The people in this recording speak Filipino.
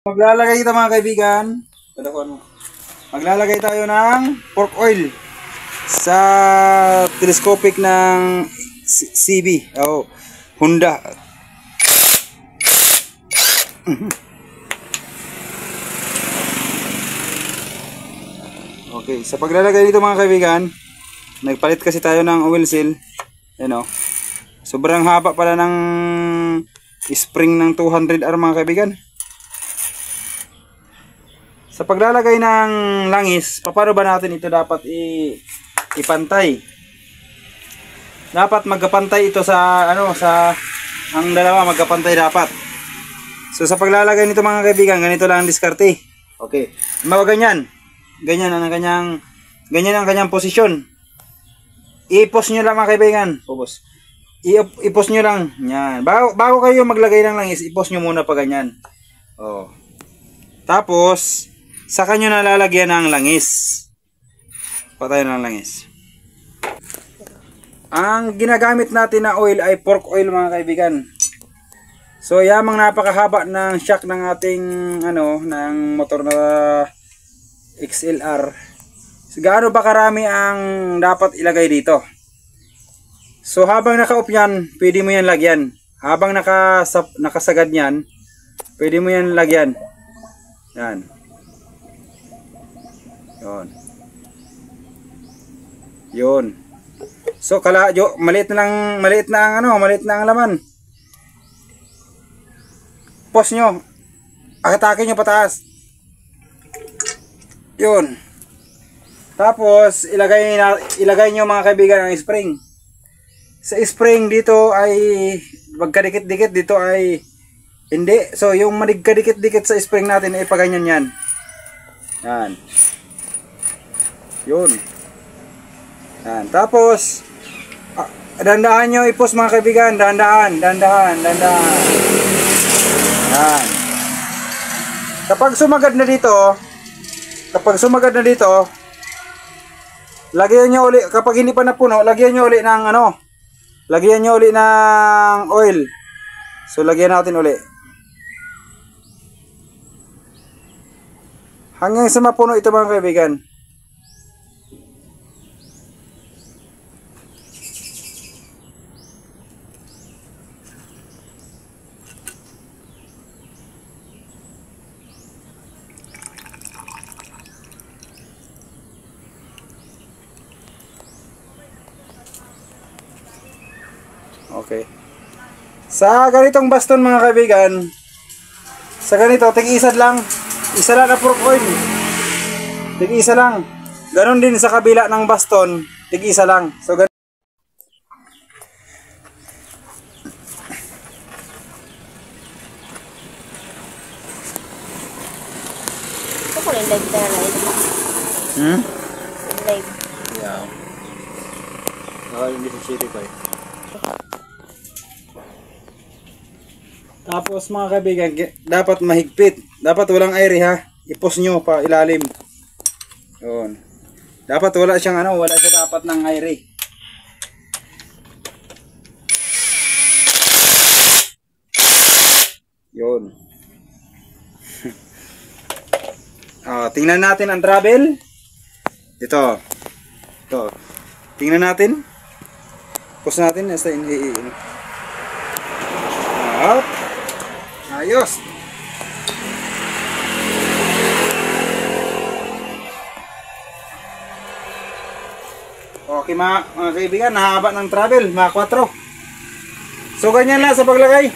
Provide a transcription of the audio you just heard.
Maglalagay ito mga kaibigan. Maglalagay tayo ng pork oil sa telescopic ng CB o Honda. Okay, sa paglalagay nito mga kaibigan, nagpalit kasi tayo ng oil seal. Ayan o. Sobrang haba pala ng spring ng 200R mga kaibigan. Sa paglalagay ng langis, paano ba natin ito dapat ipantay? Dapat magkapantay ito sa ang dalawa magkapantay dapat. So sa paglalagay nito mga kaibigan, ganito lang ang diskarte. Okay. Ganyan. Ganyan ang kanyang posisyon. I-post nyo lang mga kaibigan. I-post nyo lang. Yan. Bago kayo maglagay ng langis, i-post nyo muna pa ganyan. Oh. Tapos saka nyo nalalagyan ng langis. Patay ng langis. Ang ginagamit natin na oil ay pork oil mga kaibigan. So yamang napakahaba ng shock ng ating ng motor na XLR. So, gaano ba karami ang dapat ilagay dito? So habang naka-off yan, pwede mo yan lagyan. Habang nakasagad yan, pwede mo yan lagyan. Yan. Yun. So maliit na ang laman. Post nyo. Akatakin nyo pataas. Yun. Tapos ilagay nyo mga kaibigan ang spring. Sa spring dito ay magkadikit-dikit, dito ay hindi. So yung magkadikit-dikit sa spring natin ay paganyan yan. Yan. Yun. Yan. Tapos dandahan nyo i-post mga kaibigan. Dandahan. Yan. Kapag sumagad na dito, lagyan nyo uli, kapag hindi pa napuno, lagyan nyo uli ng oil. So lagyan natin uli. Hanggang sa mapuno ito mga kaibigan. Okay. Sa ganitong baston mga kaibigan, sa ganito, tig-isa lang. Isa lang na pork oil. Tig-isa lang. Ganon din sa kabila ng baston, tig-isa lang. So ganito. Ito ko rin live na live. Live. Yeah. Hindi sa city ko eh. Tapos mga kaibigan, dapat mahigpit. Dapat walang air ha. I-post nyo pa ilalim. Yun. Dapat wala siyang wala siya dapat ng air. Yun. Tingnan natin ang travel. Ito. Tingnan natin. Post natin nasa ayos. Okay mga kaibigan, nahaba ng travel, mga 4. So ganyan lang sa paglagay.